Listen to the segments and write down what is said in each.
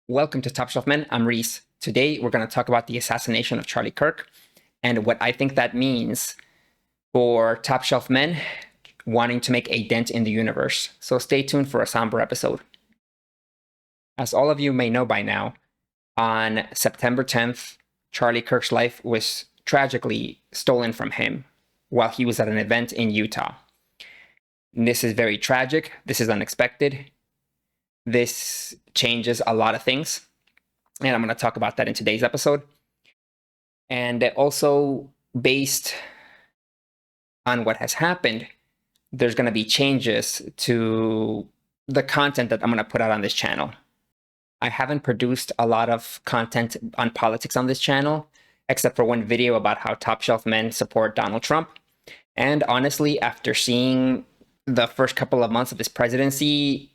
Welcome to Top Shelf Men. I'm Reese. Today, we're going to talk about the assassination of Charlie Kirk and what I think that means for Top Shelf Men wanting to make a dent in the universe. So stay tuned for a somber episode. As all of you may know by now, on September 10th, Charlie Kirk's life was tragically stolen from him while he was at an event in Utah. And this is very tragic. This is unexpected. This changes a lot of things, and I'm going to talk about that in today's episode. And also, based on what has happened, there's going to be changes to the content that I'm going to put out on this channel. I haven't produced a lot of content on politics on this channel, except for one video about how top shelf men support Donald Trump. And honestly, after seeing the first couple of months of his presidency,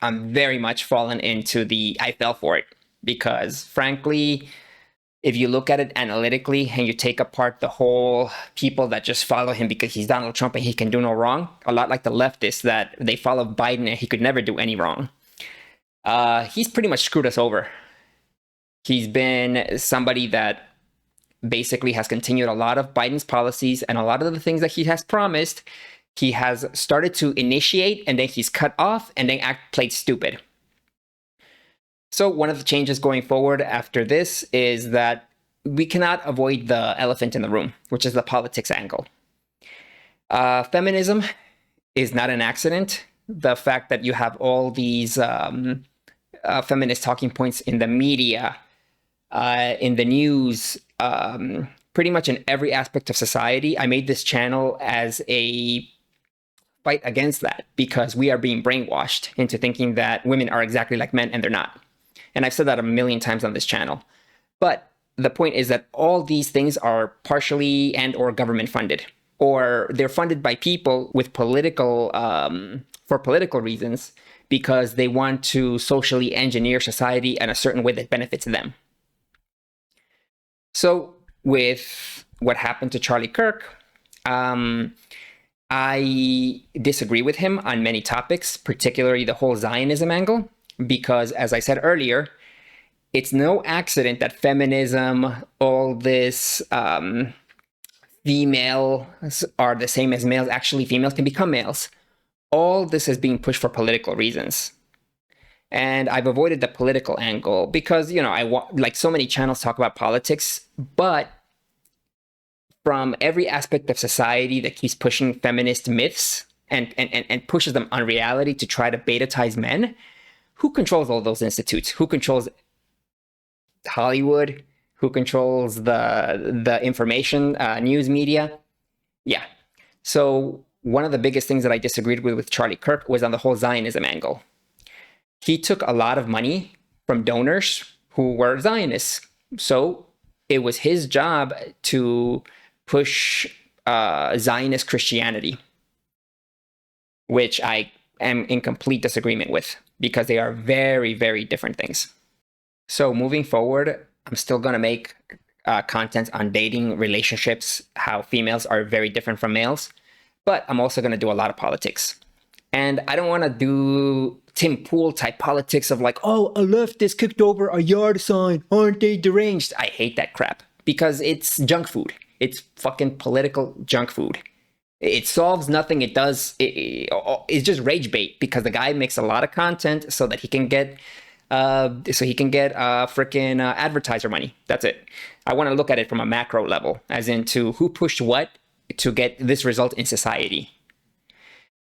I'm very much fallen into I fell for it because, frankly, if you look at it analytically and you take apart the whole people that just follow him because he's Donald Trump and he can do no wrong, a lot like the leftists that they follow Biden and he could never do any wrong. He's pretty much screwed us over. He's been somebody that basically has continued a lot of Biden's policies and a lot of the things that he has promised. He has started to initiate, and then he's cut off, and then played stupid. So one of the changes going forward after this is that we cannot avoid the elephant in the room, which is the politics angle. Feminism is not an accident. The fact that you have all these feminist talking points in the media, in the news, pretty much in every aspect of society. I made this channel as a fight against that because we are being brainwashed into thinking that women are exactly like men, and they're not. And I've said that a million times on this channel. But the point is that all these things are partially and or government funded, or they're funded by people with political, for political reasons, because they want to socially engineer society in a certain way that benefits them. So with what happened to Charlie Kirk, I disagree with him on many topics, particularly the whole Zionism angle, because as I said earlier, it's no accident that feminism, all this females are the same as males. Actually, females can become males. All this is being pushed for political reasons. And I've avoided the political angle because, I want, like so many channels talk about politics, but from every aspect of society that keeps pushing feminist myths and pushes them on reality to try to beta-tize men, who controls all those institutes? Who controls Hollywood? Who controls the information news media? Yeah. So one of the biggest things that I disagreed with Charlie Kirk was on the whole Zionism angle. He took a lot of money from donors who were Zionists. So it was his job to push Zionist Christianity, which I am in complete disagreement with because they are very, very different things. So moving forward, I'm still going to make content on dating, relationships, how females are very different from males, but I'm also going to do a lot of politics. And I don't want to do Tim Pool type politics of like, oh, a leftist kicked over a yard sign. Aren't they deranged? I hate that crap because it's junk food. It's fucking political junk food. It solves nothing. It does. It's just rage bait because the guy makes a lot of content so that he can get, freaking advertiser money. That's it. I want to look at it from a macro level, as into who pushed what to get this result in society.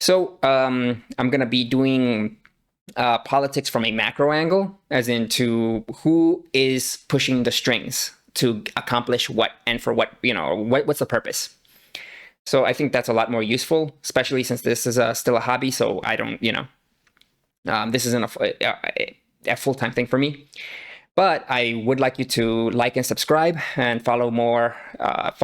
So I'm gonna be doing politics from a macro angle, as into who is pushing the strings to accomplish what and for what, what's the purpose. So I think that's a lot more useful, especially since this is still a hobby. So I don't, this isn't a full-time thing for me. But I would like you to like and subscribe and follow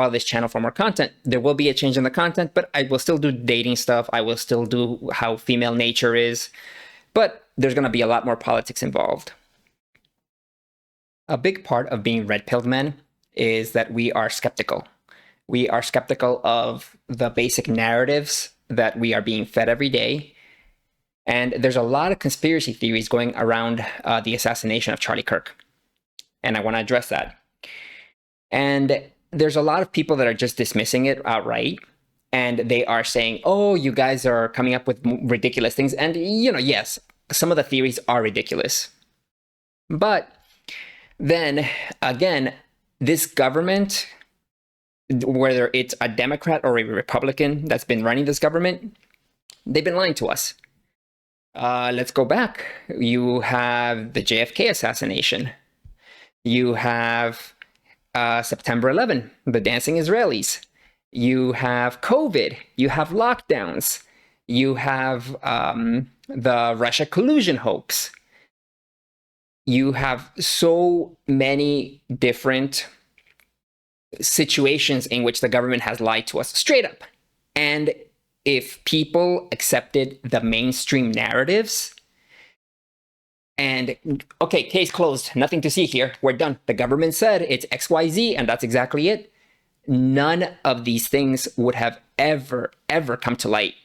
this channel for more content. There will be a change in the content, but I will still do dating stuff. I will still do how female nature is, but there's going to be a lot more politics involved. A big part of being red-pilled men is that we are skeptical. We are skeptical of the basic narratives that we are being fed every day. And there's a lot of conspiracy theories going around the assassination of Charlie Kirk. And I want to address that. And there's a lot of people that are just dismissing it outright. And they are saying, oh, you guys are coming up with ridiculous things. And, yes, some of the theories are ridiculous. But then, again, this government, whether it's a Democrat or a Republican that's been running this government, they've been lying to us. Let's go back. You have the JFK assassination. You have September 11, the dancing Israelis. You have COVID. You have lockdowns. You have the Russia collusion hoax. You have so many different situations in which the government has lied to us straight up. And if people accepted the mainstream narratives and, okay, case closed, nothing to see here, we're done. The government said it's XYZ, and that's exactly it. None of these things would have ever come to light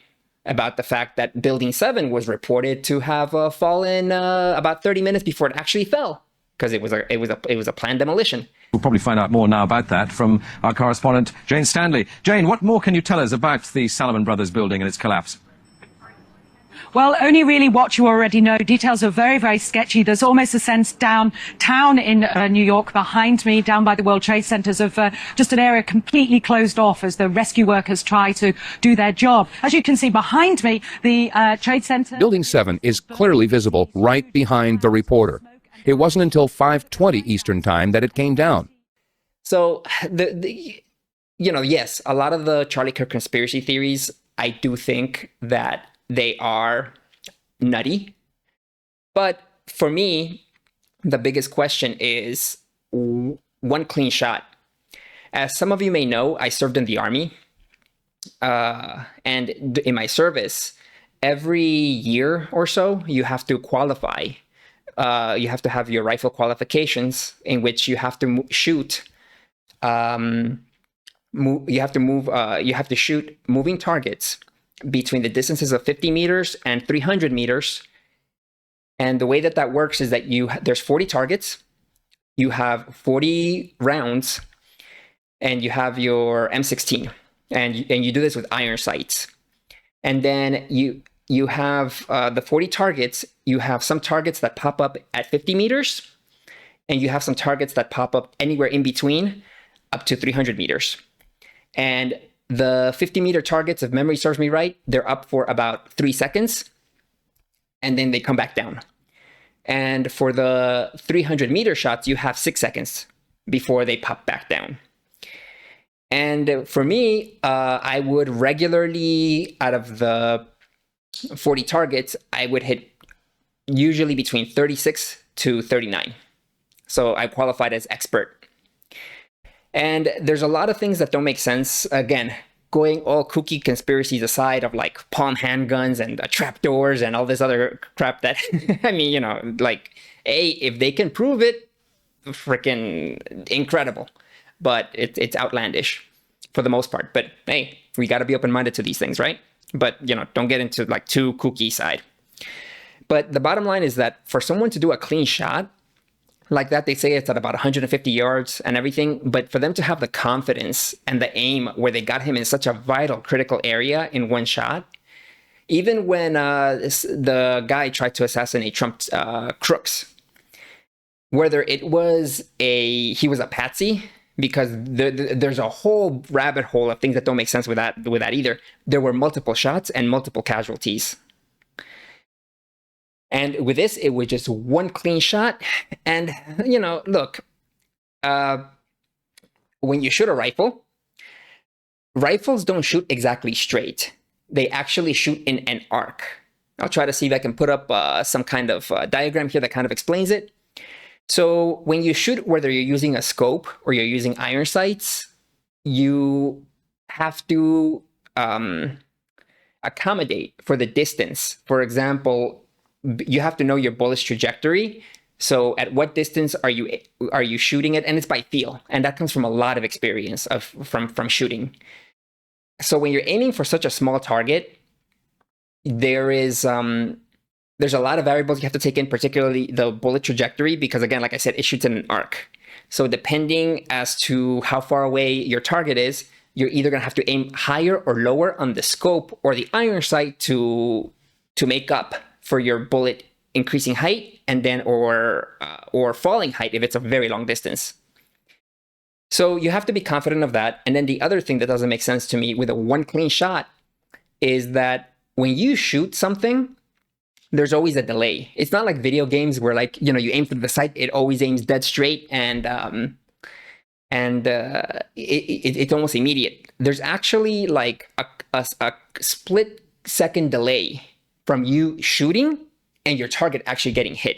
about the fact that Building 7 was reported to have fallen about 30 minutes before it actually fell, because it was a planned demolition. We'll probably find out more now about that from our correspondent, Jane Stanley. Jane, what more can you tell us about the Salomon Brothers building and its collapse? Well, only really what you already know. Details are very, very sketchy. There's almost a sense downtown in New York behind me, down by the World Trade Centers, of just an area completely closed off as the rescue workers try to do their job. As you can see behind me, the Trade Center... Building 7 is clearly visible right behind the reporter. It wasn't until 5:20 Eastern Time that it came down. So, yes, a lot of the Charlie Kirk conspiracy theories, I do think that they are nutty. But for me, the biggest question is one clean shot. As some of you may know, I served in the Army. And in my service, every year or so, you have to qualify. You have to have your rifle qualifications, in which you have to shoot. You have to shoot moving targets between the distances of 50 meters and 300 meters. And the way that works is that there's 40 targets, you have 40 rounds, and you have your M16, and you do this with iron sights. And then you have the 40 targets. You have some targets that pop up at 50 meters, and you have some targets that pop up anywhere in between, up to 300 meters. And the 50-meter targets, if memory serves me right, they're up for about 3 seconds, and then they come back down. And for the 300-meter shots, you have 6 seconds before they pop back down. And for me, I would regularly, out of the 40 targets, I would hit usually between 36 to 39. So I qualified as expert. And there's a lot of things that don't make sense. Again, going all kooky conspiracies aside of like palm handguns and trapdoors and all this other crap that, I mean, like, hey, if they can prove it, freaking incredible. But it's outlandish for the most part. But hey, we got to be open-minded to these things, right? But, don't get into like too kooky side. But the bottom line is that for someone to do a clean shot like that, they say it's at about 150 yards and everything, but for them to have the confidence and the aim where they got him in such a vital, critical area in one shot, even when the guy tried to assassinate Trump's crooks, whether it was he was a patsy, because there's a whole rabbit hole of things that don't make sense with that either. There were multiple shots and multiple casualties. And with this, it was just one clean shot. And, look, when you shoot a rifle, rifles don't shoot exactly straight. They actually shoot in an arc. I'll try to see if I can put up some kind of diagram here that kind of explains it. So when you shoot, whether you're using a scope or you're using iron sights, you have to accommodate for the distance. For example, you have to know your bullet's trajectory. So at what distance are you shooting it? And it's by feel. And that comes from a lot of experience from shooting. So when you're aiming for such a small target, there is there's a lot of variables you have to take in, particularly the bullet trajectory, because again, like I said, it shoots in an arc. So depending as to how far away your target is, you're either going to have to aim higher or lower on the scope or the iron sight to make up for your bullet increasing height and then or falling height if it's a very long distance. So you have to be confident of that. And then the other thing that doesn't make sense to me with a one clean shot is that when you shoot something, there's always a delay. It's not like video games where, like, you know, you aim for the sight, it always aims dead straight and it's almost immediate. There's actually like a split second delay from you shooting and your target actually getting hit.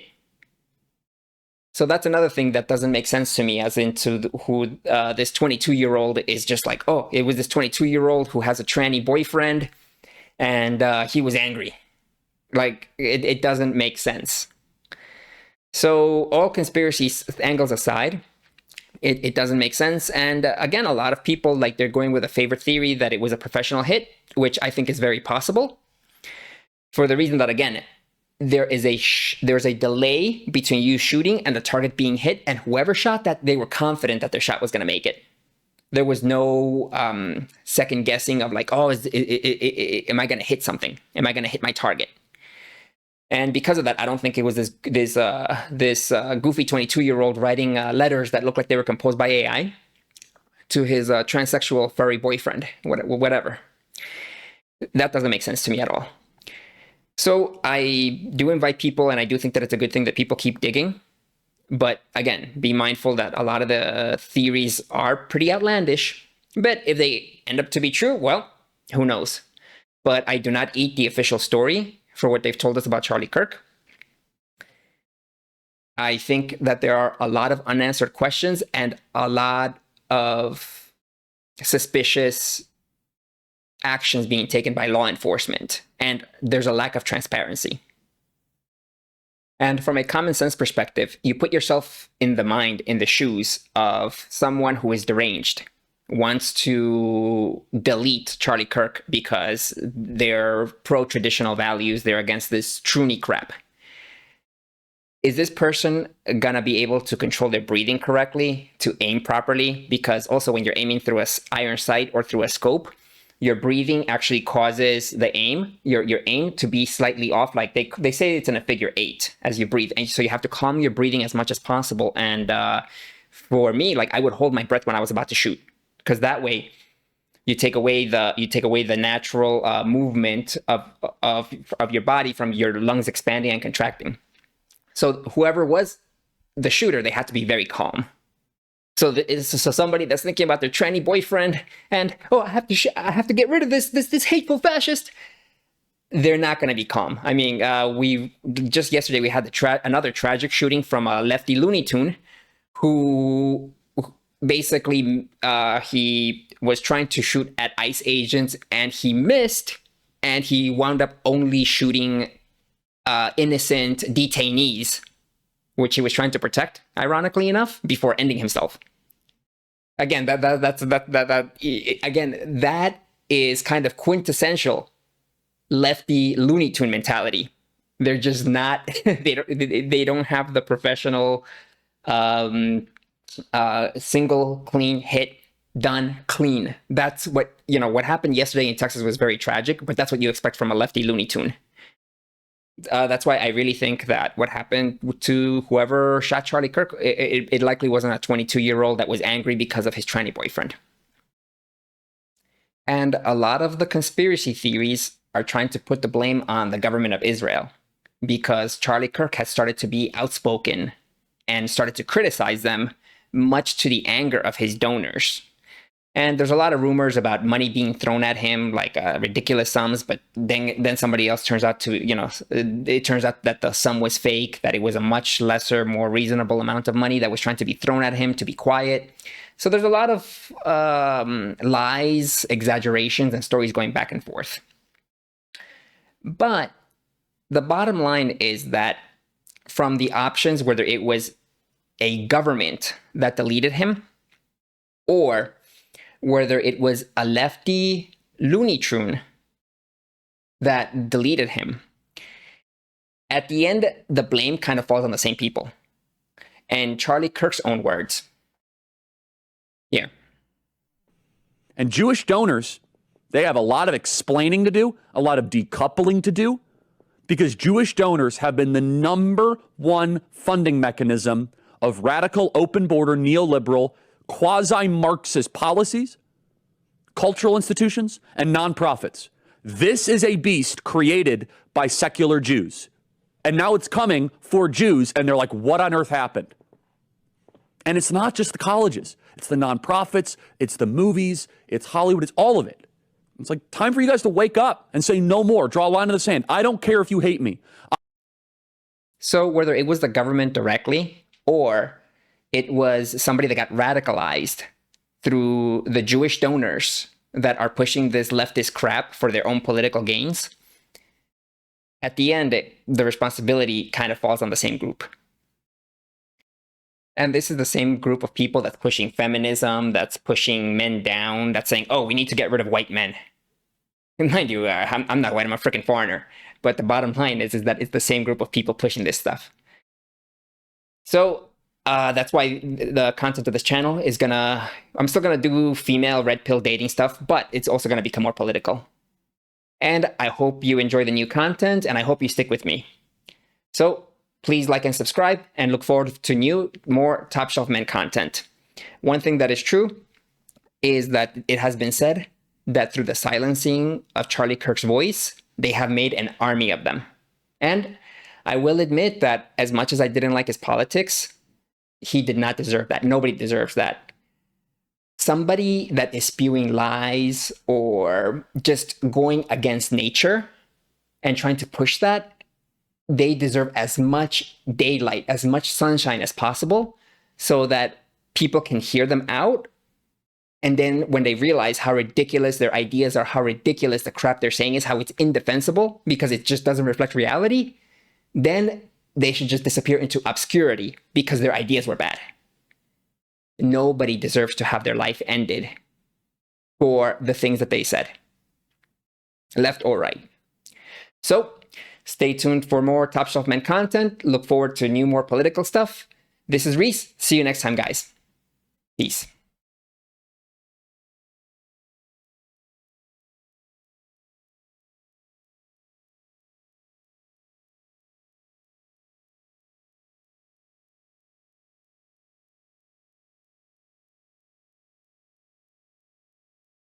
So that's another thing that doesn't make sense to me, as into who this 22-year-old is just like, oh, it was this 22-year-old who has a tranny boyfriend and he was angry. Like, it doesn't make sense. So all conspiracy angles aside, it doesn't make sense. And again, a lot of people, like, they're going with a favorite theory that it was a professional hit, which I think is very possible. For the reason that, again, there's a delay between you shooting and the target being hit, and whoever shot that, they were confident that their shot was going to make it. There was no second guessing of like, oh, am I going to hit something? Am I going to hit my target? And because of that, I don't think it was this goofy 22-year-old writing letters that looked like they were composed by AI to his transsexual furry boyfriend, whatever. That doesn't make sense to me at all. So I do invite people, and I do think that it's a good thing that people keep digging. But again, be mindful that a lot of the theories are pretty outlandish. But if they end up to be true, well, who knows? But I do not eat the official story for what they've told us about Charlie Kirk. I think that there are a lot of unanswered questions and a lot of suspicious actions being taken by law enforcement, and there's a lack of transparency. And from a common sense perspective, you put yourself in the shoes of someone who is deranged, wants to delete Charlie Kirk because they're pro-traditional values, they're against this Troonie crap. Is this person gonna be able to control their breathing correctly, to aim properly? Because also when you're aiming through an iron sight or through a scope, your breathing actually causes the aim, your aim to be slightly off. Like they say it's in a figure 8 as you breathe. And so you have to calm your breathing as much as possible. And for me, like, I would hold my breath when I was about to shoot, because that way you take away the natural movement of your body from your lungs expanding and contracting. So whoever was the shooter, they had to be very calm. So somebody that's thinking about their tranny boyfriend and, oh, I have to get rid of this hateful fascist, they're not going to be calm. I mean, just yesterday we had another tragic shooting from a lefty Looney Tune who basically he was trying to shoot at ICE agents and he missed, and he wound up only shooting innocent detainees, which he was trying to protect, ironically enough, before ending himself. Again, that is kind of quintessential lefty Looney Tune mentality. They're just not. They don't have the professional single clean hit done clean. That's what happened yesterday in Texas was very tragic, but that's what you expect from a lefty Looney Tune. That's why I really think that what happened to whoever shot Charlie Kirk, it likely wasn't a 22-year-old that was angry because of his tranny boyfriend. And a lot of the conspiracy theories are trying to put the blame on the government of Israel, because Charlie Kirk has started to be outspoken and started to criticize them, much to the anger of his donors. And there's a lot of rumors about money being thrown at him, like ridiculous sums, but then somebody else turns out to, it turns out that the sum was fake, that it was a much lesser, more reasonable amount of money that was trying to be thrown at him to be quiet. So there's a lot of lies, exaggerations, and stories going back and forth. But the bottom line is that from the options, whether it was a government that deleted him or whether it was a lefty Looney Tune that deleted him, At the end, the blame kind of falls on the same people. And Charlie Kirk's own words. Yeah. And Jewish donors, they have a lot of explaining to do, a lot of decoupling to do, because Jewish donors have been the #1 funding mechanism of radical, open border, neoliberal, quasi-Marxist policies, cultural institutions, and nonprofits. This is a beast created by secular Jews. And now it's coming for Jews, and they're like, what on earth happened? And it's not just the colleges. It's the nonprofits, it's the movies, it's Hollywood, it's all of it. It's like, time for you guys to wake up and say no more, draw a line in the sand. I don't care if you hate me. So whether it was the government directly or it was somebody that got radicalized through the Jewish donors that are pushing this leftist crap for their own political gains, at the end, the responsibility kind of falls on the same group. And this is the same group of people that's pushing feminism, that's pushing men down, that's saying, oh, we need to get rid of white men. And mind you, I'm not white, I'm a freaking foreigner. But the bottom line is that it's the same group of people pushing this stuff. So that's why the content of this channel is I'm still gonna do female red pill dating stuff, but it's also gonna become more political. And I hope you enjoy the new content, and I hope you stick with me. So please like and subscribe, and look forward to more Top Shelf Men content. One thing that is true is that it has been said that through the silencing of Charlie Kirk's voice, they have made an army of them. And I will admit that as much as I didn't like his politics, he did not deserve that. Nobody deserves that. Somebody that is spewing lies or just going against nature and trying to push that, they deserve as much daylight, as much sunshine as possible so that people can hear them out. And then when they realize how ridiculous their ideas are, how ridiculous the crap they're saying is, how it's indefensible because it just doesn't reflect reality, then they should just disappear into obscurity because their ideas were bad. Nobody deserves to have their life ended for the things that they said, left or right. So stay tuned for more Top Shelf Men content. Look forward to more political stuff. This is Reese. See you next time, guys. Peace.